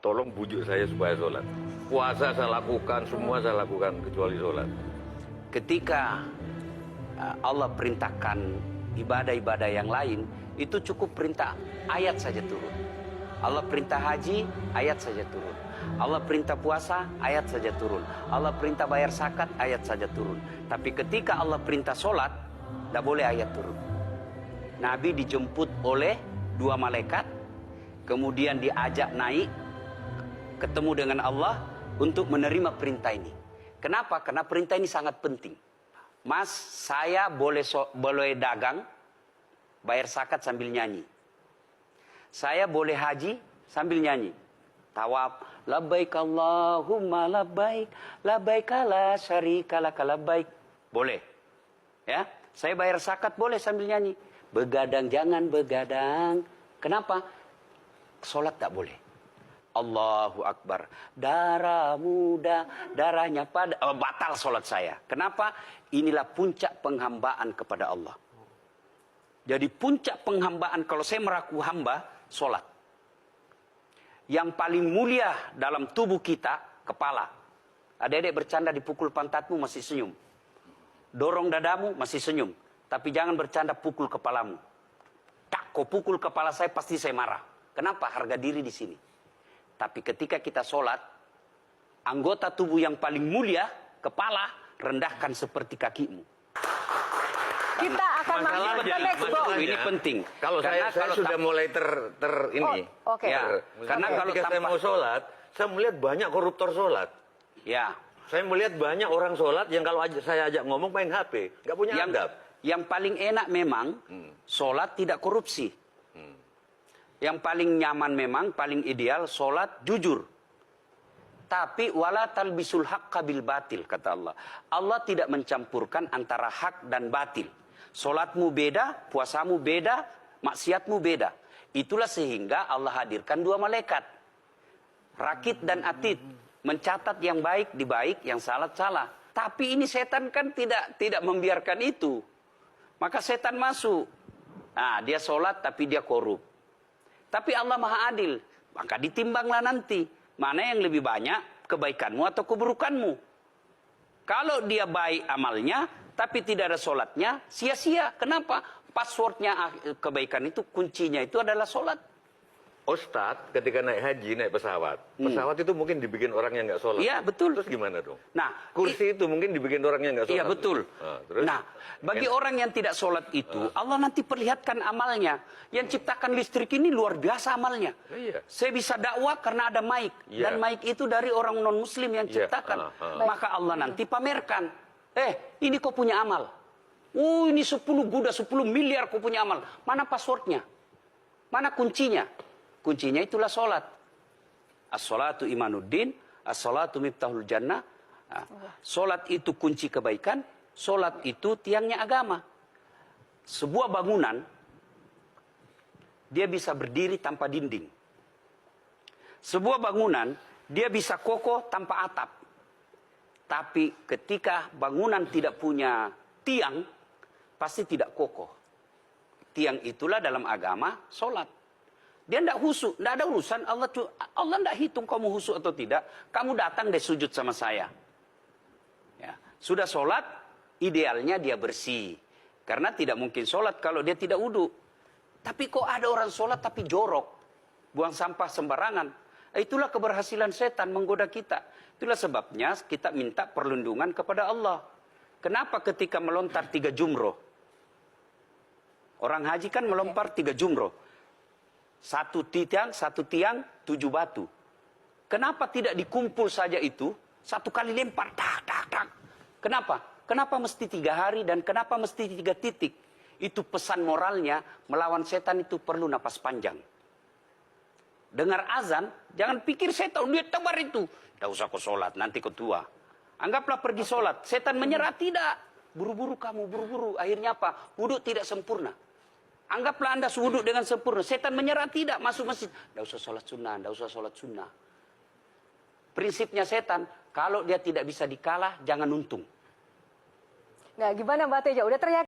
tolong bujuk saya supaya sholat. Puasa saya lakukan, semua saya lakukan kecuali sholat. Ketika Allah perintahkan ibadah-ibadah yang lain, itu cukup perintah ayat saja turun. Allah perintah haji, ayat saja turun. Allah perintah puasa, ayat saja turun. Allah perintah bayar zakat, ayat saja turun. Tapi ketika Allah perintah sholat, tidak boleh ayat turun. Nabi dijemput oleh 2 malaikat, kemudian diajak naik, ketemu dengan Allah untuk menerima perintah ini. Kenapa? Karena perintah ini sangat penting. Mas, saya boleh dagang, bayar zakat sambil nyanyi. Saya boleh haji sambil nyanyi. Tawaf, labbaik Allahumma labbaik, labbaik la syarika laka labbaik. Boleh. Ya, saya bayar zakat boleh sambil nyanyi. Begadang jangan begadang. Kenapa? Sholat tak boleh. Allahu Akbar. Darah muda, darahnya pada batal sholat saya. Kenapa? Inilah puncak penghambaan kepada Allah. Jadi puncak penghambaan kalau saya meraku hamba, sholat. Yang paling mulia dalam tubuh kita, kepala. Adik-adik bercanda dipukul pantatmu masih senyum. Dorong dadamu masih senyum. Tapi jangan bercanda pukul kepalamu. Tak, kau pukul kepala saya pasti saya marah. Kenapa? Harga diri di sini. Tapi ketika kita sholat, anggota tubuh yang paling mulia, kepala, rendahkan seperti kakimu. Kita akan masuk ke next box. Ini penting. Kalau saya sudah mulai ini. Oke. Ya, karena kalau ketika saya mau sholat, saya melihat banyak koruptor sholat. Ya. Saya melihat banyak orang sholat yang kalau saya ajak ngomong main HP, nggak punya adab. Yang paling enak memang sholat tidak korupsi. Yang paling nyaman memang, paling ideal sholat jujur. Tapi wala talbisul haqqa bil batil, kata Allah. Allah tidak mencampurkan antara hak dan batil. Sholatmu beda, puasamu beda, maksiatmu beda. Itulah sehingga Allah hadirkan 2 malaikat. Rakit dan atid. Mencatat yang baik di baik, yang salah salah. Tapi ini setan kan tidak membiarkan itu. Maka setan masuk. Nah, dia sholat tapi dia korup. Tapi Allah Maha Adil. Maka ditimbanglah nanti. Mana yang lebih banyak, kebaikanmu atau keburukanmu. Kalau dia baik amalnya, tapi tidak ada sholatnya, sia-sia. Kenapa? Passwordnya kebaikan itu, kuncinya itu adalah sholat. Ustadz ketika naik haji, naik pesawat. Pesawat itu mungkin dibikin orang yang nggak sholat. Iya, betul. Terus gimana dong? Nah, kursi itu mungkin dibikin orang yang nggak sholat. Iya, betul. Nah, bagi orang yang tidak sholat itu, Allah nanti perlihatkan amalnya. Yang ciptakan listrik ini luar biasa amalnya. Iya. Saya bisa dakwah karena ada mic. Iya. Dan mic itu dari orang non-muslim yang ciptakan. Maka Allah nanti pamerkan. Ini kau punya amal. Ini 10 guda, 10 miliar kau punya amal. Mana passwordnya? Mana kuncinya? Kuncinya itulah sholat. As-sholatu imanuddin, as-sholatu miftahul jannah. Sholat itu kunci kebaikan, sholat itu tiangnya agama. Sebuah bangunan, dia bisa berdiri tanpa dinding. Sebuah bangunan, dia bisa kokoh tanpa atap. Tapi ketika bangunan tidak punya tiang, pasti tidak kokoh. Tiang itulah dalam agama, sholat. Dia tidak khusyuk, tidak ada urusan. Allah tidak hitung kamu khusyuk atau tidak. Kamu datang deh sujud sama saya. Ya. Sudah sholat, idealnya dia bersih. Karena tidak mungkin sholat kalau dia tidak wudhu. Tapi kok ada orang sholat tapi jorok. Buang sampah sembarangan. Itulah keberhasilan setan menggoda kita. Itulah sebabnya kita minta perlindungan kepada Allah. Kenapa ketika melontar 3 jumroh? Orang haji kan melempar 3 jumroh. 1 tiang, 7 batu. Kenapa tidak dikumpul saja itu? 1 kali lempar, tak, tak, tak. Kenapa? Kenapa mesti 3 hari dan kenapa mesti 3 titik? Itu pesan moralnya, melawan setan itu perlu napas panjang. Dengar azan, jangan pikir setan, dia tebar itu. Tidak usah kau sholat, nanti kau tua. Anggaplah pergi sholat, setan menyerah, tidak. Buru-buru kamu, buru-buru. Akhirnya apa? Wudhu tidak sempurna. Anggaplah Anda wudhu dengan sempurna. Setan menyerah, tidak. Masuk masjid. Tidak usah sholat sunnah. Tidak usah sholat sunnah. Prinsipnya setan, kalau dia tidak bisa dikalah, jangan untung. Nah, gimana Mbak Teja? Udah teriak.